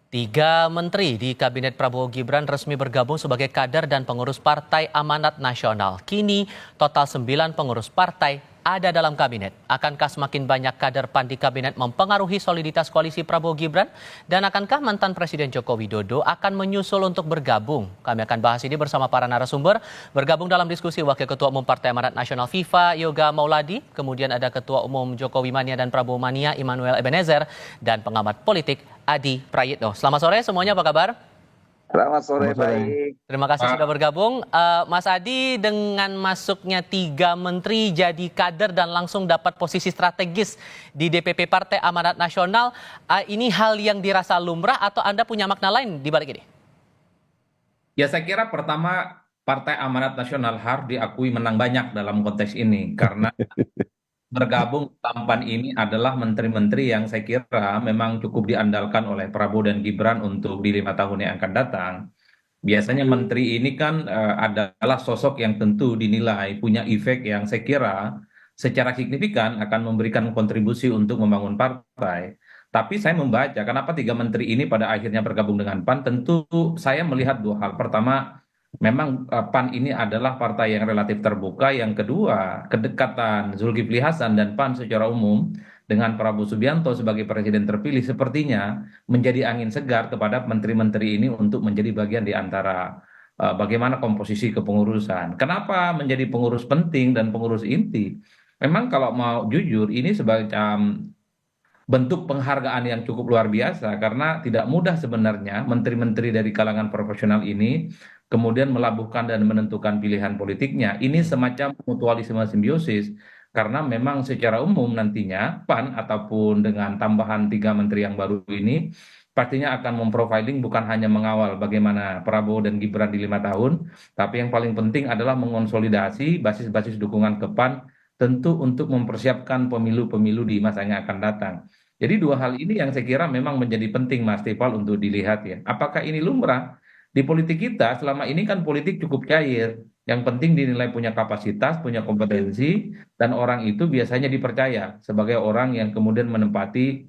Tiga menteri di Kabinet Prabowo Gibran resmi bergabung sebagai kader dan pengurus Partai Amanat Nasional. Kini total 9 pengurus partai ada dalam kabinet. Akankah semakin banyak kader PAN di kabinet mempengaruhi soliditas koalisi Prabowo Gibran? Dan akankah mantan Presiden Joko Widodo akan menyusul untuk bergabung? Kami akan bahas ini bersama para narasumber. Bergabung dalam diskusi Wakil Ketua Umum Partai Amanat Nasional FIFA, Yoga Mauladi. Kemudian ada Ketua Umum Jokowi Mania dan Prabowo Mania, Immanuel Ebenezer. Dan pengamat politik, Adi Prayitno. Selamat sore semuanya, apa kabar? Selamat sore, Selamat sore. baik. Terima kasih sudah bergabung. Mas Adi, dengan masuknya 3 menteri jadi kader dan langsung dapat posisi strategis di DPP Partai Amanat Nasional, ini hal yang dirasa lumrah atau Anda punya makna lain di balik ini? Ya, saya kira pertama Partai Amanat Nasional harus diakui menang banyak dalam konteks ini karena bergabung tampan ini adalah menteri-menteri yang saya kira memang cukup diandalkan oleh Prabowo dan Gibran untuk di 5 tahun yang akan datang. Biasanya menteri ini kan adalah sosok yang tentu dinilai punya efek yang saya kira secara signifikan akan memberikan kontribusi untuk membangun partai. Tapi saya membaca kenapa 3 menteri ini pada akhirnya bergabung dengan PAN, tentu saya melihat 2 hal. Pertama, memang PAN ini adalah partai yang relatif terbuka. Yang kedua, kedekatan Zulkifli Hasan dan PAN secara umum dengan Prabowo Subianto sebagai presiden terpilih sepertinya menjadi angin segar kepada menteri-menteri ini untuk menjadi bagian di antara bagaimana komposisi kepengurusan. Kenapa menjadi pengurus penting dan pengurus inti? Memang kalau mau jujur ini sebagai bentuk penghargaan yang cukup luar biasa karena tidak mudah sebenarnya menteri-menteri dari kalangan profesional ini kemudian melabuhkan dan menentukan pilihan politiknya. Ini semacam mutualisme simbiosis karena memang secara umum nantinya PAN ataupun dengan tambahan 3 menteri yang baru ini pastinya akan memprofiling bukan hanya mengawal bagaimana Prabowo dan Gibran di 5 tahun, tapi yang paling penting adalah mengonsolidasi basis-basis dukungan ke PAN tentu untuk mempersiapkan pemilu-pemilu di masa yang akan datang. Jadi 2 hal ini yang saya kira memang menjadi penting Mas Tepal untuk dilihat ya. Apakah ini lumrah? Di politik kita selama ini kan politik cukup cair. Yang penting dinilai punya kapasitas, punya kompetensi, dan orang itu biasanya dipercaya sebagai orang yang kemudian menempati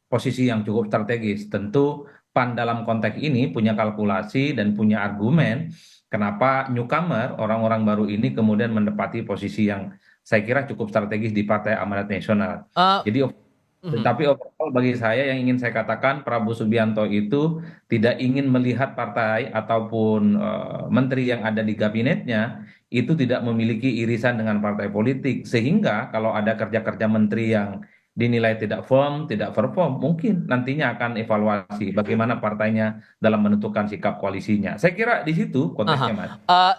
posisi yang cukup strategis. Tentu PAN dalam konteks ini punya kalkulasi dan punya argumen kenapa newcomer, orang-orang baru ini kemudian menempati posisi yang saya kira cukup strategis di Partai Amanat Nasional. Uh, Jadi mhm. tetapi overall bagi saya yang ingin saya katakan Prabowo Subianto itu tidak ingin melihat partai ataupun menteri yang ada di kabinetnya itu tidak memiliki irisan dengan partai politik sehingga kalau ada kerja-kerja menteri yang dinilai tidak firm, tidak perform, mungkin nantinya akan evaluasi bagaimana partainya dalam menentukan sikap koalisinya. Saya kira di situ Aha. konteksnya, Mas.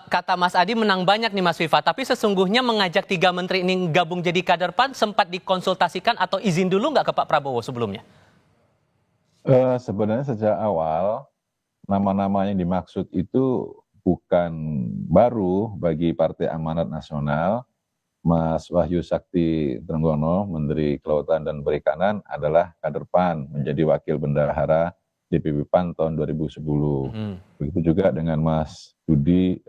Kata Mas Adi menang banyak nih Mas Viva, tapi sesungguhnya mengajak 3 menteri ini gabung jadi kader PAN sempat dikonsultasikan atau izin dulu nggak ke Pak Prabowo sebelumnya? Sebenarnya sejak awal nama-nama yang dimaksud itu bukan baru bagi Partai Amanat Nasional. Mas Wahyu Sakti Trenggono, Menteri Kelautan dan Perikanan adalah kader PAN, menjadi Wakil Bendahara DPP PAN tahun 2010. Begitu juga dengan Mas Budi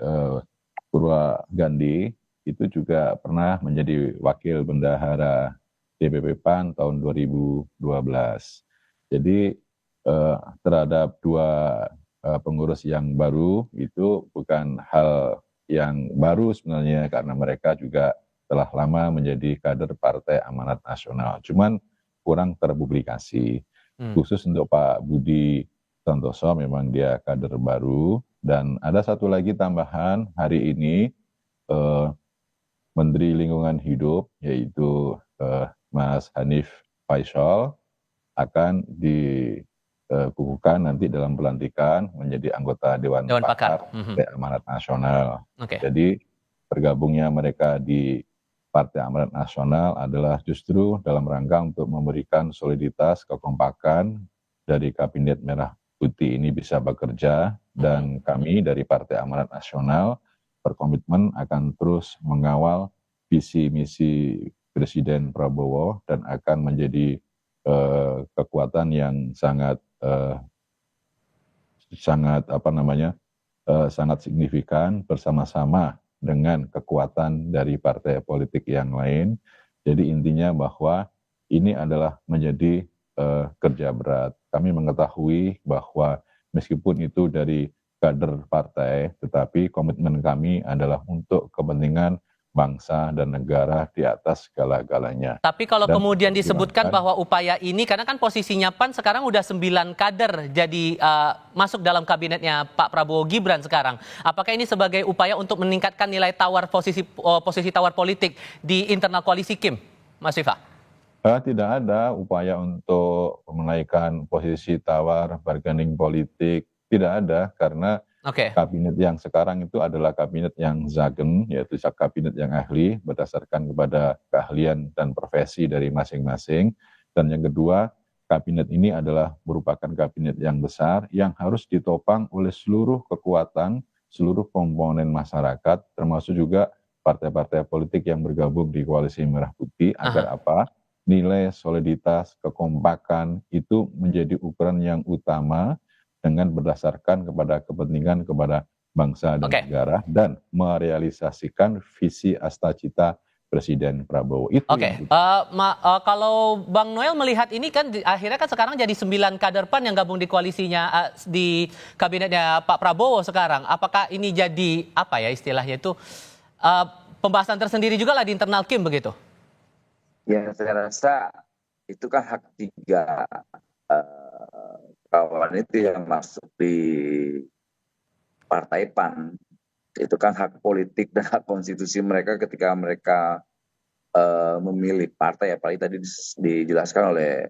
Purwagandi, itu juga pernah menjadi Wakil Bendahara DPP PAN tahun 2012. Jadi terhadap 2 pengurus yang baru itu bukan hal yang baru sebenarnya karena mereka juga telah lama menjadi kader Partai Amanat Nasional. Cuman kurang terpublikasi. Khusus untuk Pak Budi Santoso memang dia kader baru. Dan ada satu lagi tambahan hari ini Menteri Lingkungan Hidup yaitu Mas Hanif Faisal akan dikukuhkan nanti dalam pelantikan menjadi anggota Dewan Pakar Partai Amanat Nasional. Okay. Jadi bergabungnya mereka di Partai Amanat Nasional adalah justru dalam rangka untuk memberikan soliditas, kekompakan dari Kabinet Merah Putih ini bisa bekerja, dan kami dari Partai Amanat Nasional berkomitmen akan terus mengawal visi misi Presiden Prabowo dan akan menjadi kekuatan yang sangat signifikan bersama-sama dengan kekuatan dari partai politik yang lain. Jadi intinya bahwa ini adalah menjadi kerja berat. kami mengetahui bahwa meskipun itu dari kader partai, tetapi komitmen kami adalah untuk kepentingan bangsa dan negara di atas segala-galanya. Tapi kalau Dan kemudian disebutkan memperjuangkan bahwa upaya ini, karena kan posisinya PAN sekarang udah 9 kader jadi masuk dalam kabinetnya Pak Prabowo Gibran sekarang. Apakah ini sebagai upaya untuk meningkatkan nilai tawar posisi tawar politik di internal koalisi Kim, Mas Viva? Tidak ada upaya untuk menaikkan posisi tawar bargaining politik, tidak ada, karena Oke. kabinet yang sekarang itu adalah kabinet yang zagen, yaitu kabinet yang ahli berdasarkan kepada keahlian dan profesi dari masing-masing. Dan yang kedua, kabinet ini adalah merupakan kabinet yang besar yang harus ditopang oleh seluruh kekuatan, seluruh komponen masyarakat, termasuk juga partai-partai politik yang bergabung di Koalisi Merah Putih, agar apa? Nilai soliditas, kekompakan itu menjadi ukuran yang utama dengan berdasarkan kepada kepentingan kepada bangsa dan negara dan merealisasikan visi astacita Presiden Prabowo. Itu Oke, kalau Bang Noel melihat ini kan akhirnya kan sekarang jadi 9 kader PAN yang gabung di koalisinya di kabinetnya Pak Prabowo sekarang. Apakah ini jadi apa ya istilahnya itu pembahasan tersendiri juga lah di internal Kim begitu? Ya, saya rasa itu kan hak 3 kawan itu yang masuk di Partai PAN. Itu kan hak politik dan hak konstitusi mereka ketika mereka memilih partai, apalagi tadi dijelaskan oleh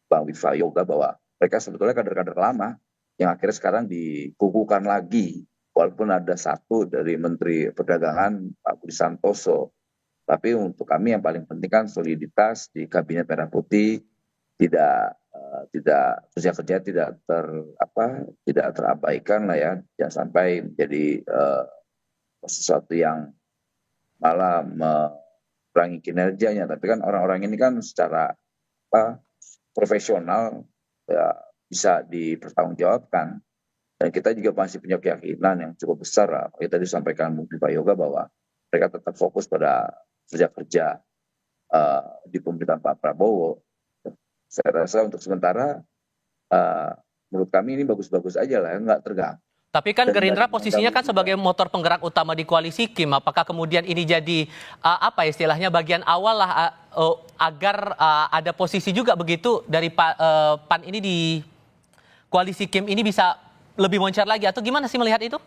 Bang Viva Yoga bahwa mereka sebetulnya kader-kader lama yang akhirnya sekarang dikukuhkan lagi, walaupun ada satu dari Menteri Perdagangan Pak Budi Santoso. Tapi untuk kami yang paling penting kan soliditas di Kabinet Merah Putih, tidak kerja tidak terabaikan lah ya, jangan sampai menjadi sesuatu yang malah mengurangi kinerjanya. Tapi kan orang-orang ini kan secara profesional ya, bisa dipertanggungjawabkan, dan kita juga masih punya keyakinan yang cukup besar lah. Kita disampaikan mungkin Pak Yoga bahwa mereka tetap fokus pada kerja-kerja di pemerintahan Pak Prabowo. Saya rasa untuk sementara menurut kami ini bagus-bagus aja lah, nggak terganggu. Tapi kan Gerindra posisinya kan sebagai motor penggerak utama di koalisi Kim. Apakah kemudian ini jadi apa istilahnya bagian awal lah agar ada posisi juga begitu dari PAN ini di koalisi Kim ini bisa lebih moncar lagi, atau gimana sih melihat itu?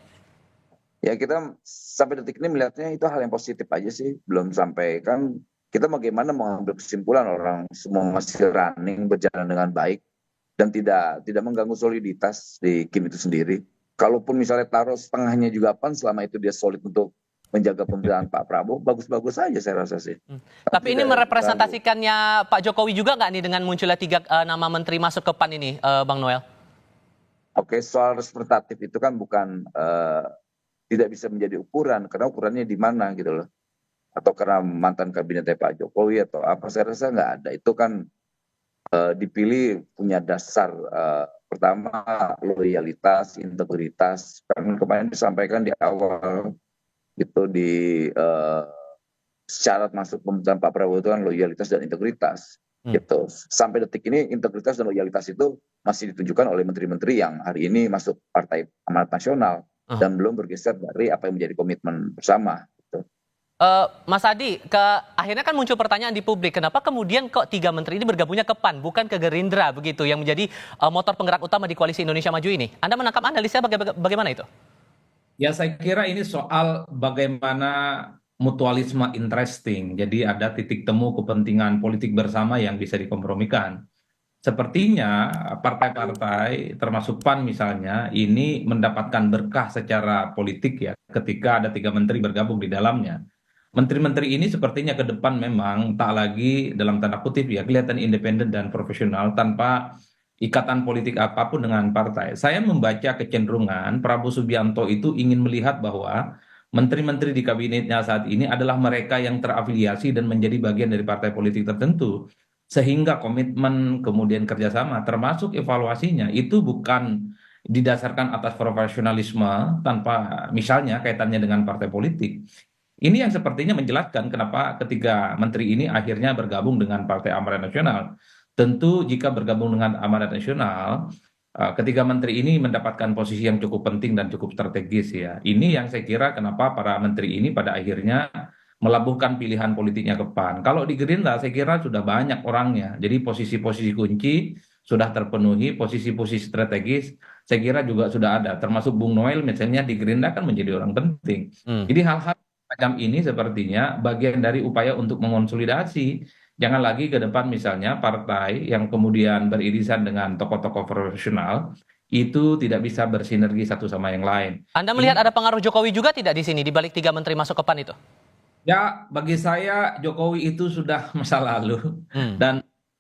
Ya, kita sampai detik ini melihatnya itu hal yang positif aja sih. Belum sampai, kan kita bagaimana mengambil kesimpulan orang semua masih running, berjalan dengan baik dan tidak mengganggu soliditas di Kim itu sendiri. Kalaupun misalnya taruh setengahnya juga PAN, selama itu dia solid untuk menjaga pemerintahan Pak Prabowo, bagus-bagus saja saya rasa sih. Tapi ini merepresentasikannya Pak Jokowi juga nggak nih dengan munculnya 3 nama menteri masuk ke PAN ini, Bang Noel? Oke, soal representatif itu kan bukan tidak bisa menjadi ukuran, karena ukurannya di mana gitu loh. Atau karena mantan kabinetnya Pak Jokowi atau apa, saya rasa nggak ada. Itu kan dipilih punya dasar pertama loyalitas, integritas. Karena kemarin disampaikan di awal gitu di syarat masuk pemerintahan Pak Prabowo itu kan loyalitas dan integritas. Gitu. Sampai detik ini integritas dan loyalitas itu masih ditunjukkan oleh menteri-menteri yang hari ini masuk Partai Amanat Nasional dan belum bergeser dari apa yang menjadi komitmen bersama. Gitu. Mas Adi, akhirnya kan muncul pertanyaan di publik, kenapa kemudian kok 3 menteri ini bergabungnya ke PAN, bukan ke Gerindra begitu, yang menjadi motor penggerak utama di Koalisi Indonesia Maju ini? Anda menangkap analisnya bagaimana itu? Ya, saya kira ini soal bagaimana mutualisme interesting. Jadi ada titik temu kepentingan politik bersama yang bisa dikompromikan. Sepertinya partai-partai termasuk PAN misalnya ini mendapatkan berkah secara politik ya ketika ada 3 menteri bergabung di dalamnya. Menteri-menteri ini sepertinya ke depan memang tak lagi dalam tanda kutip ya kelihatan independen dan profesional tanpa ikatan politik apapun dengan partai. Saya membaca kecenderungan Prabowo Subianto itu ingin melihat bahwa menteri-menteri di kabinetnya saat ini adalah mereka yang terafiliasi dan menjadi bagian dari partai politik tertentu. Sehingga komitmen kemudian kerjasama termasuk evaluasinya itu bukan didasarkan atas profesionalisme tanpa misalnya kaitannya dengan partai politik. Ini yang sepertinya menjelaskan kenapa ketiga menteri ini akhirnya bergabung dengan Partai Amanat Nasional. tentu jika bergabung dengan Amanat Nasional, ketiga menteri ini mendapatkan posisi yang cukup penting dan cukup strategis ya. Ini yang saya kira kenapa para menteri ini pada akhirnya melabuhkan pilihan politiknya ke PAN. Kalau di Gerindra saya kira sudah banyak orangnya. Jadi posisi-posisi kunci sudah terpenuhi, posisi-posisi strategis saya kira juga sudah ada. Termasuk Bung Noel misalnya di Gerindra kan menjadi orang penting. Hmm. Jadi hal-hal macam ini sepertinya bagian dari upaya untuk mengonsolidasi. Jangan lagi ke depan misalnya partai yang kemudian beririsan dengan tokoh-tokoh profesional itu tidak bisa bersinergi satu sama yang lain. Anda Ini melihat ada pengaruh Jokowi juga tidak di sini, di balik 3 menteri masuk ke PAN itu? ya, bagi saya Jokowi itu sudah masa lalu Hmm. dan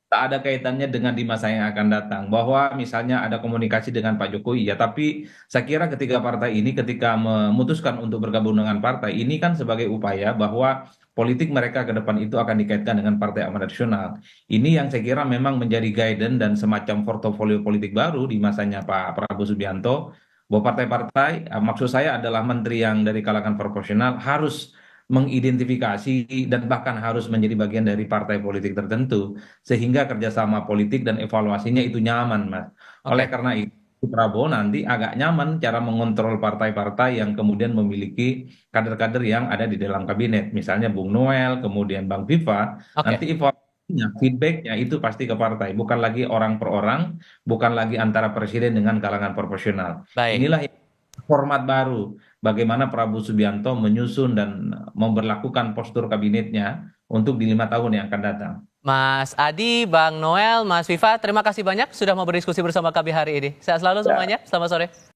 tak ada kaitannya dengan di masa yang akan datang. Bahwa misalnya ada komunikasi dengan Pak Jokowi ya, tapi saya kira ketiga partai ini ketika memutuskan untuk bergabung dengan partai ini kan sebagai upaya bahwa politik mereka ke depan itu akan dikaitkan dengan Partai Amanat Nasional. Ini yang saya kira memang menjadi guidance dan semacam portofolio politik baru di masanya Pak Prabowo Subianto, bahwa partai-partai, maksud saya adalah menteri yang dari kalangan proporsional harus mengidentifikasi dan bahkan harus menjadi bagian dari partai politik tertentu sehingga kerjasama politik dan evaluasinya itu nyaman, Mas. Oleh Oke. karena itu Prabowo nanti agak nyaman cara mengontrol partai-partai yang kemudian memiliki kader-kader yang ada di dalam kabinet, misalnya Bung Noel, kemudian Bang Viva, Oke. nanti evaluasinya, feedbacknya itu pasti ke partai, bukan lagi orang per orang, bukan lagi antara presiden dengan kalangan proporsional. Baik. Inilah format baru bagaimana Prabowo Subianto menyusun dan memberlakukan postur kabinetnya untuk di 5 tahun yang akan datang. Mas Adi, Bang Noel, Mas Viva, terima kasih banyak sudah mau berdiskusi bersama kami hari ini. Sehat selalu Ya. semuanya. Selamat sore.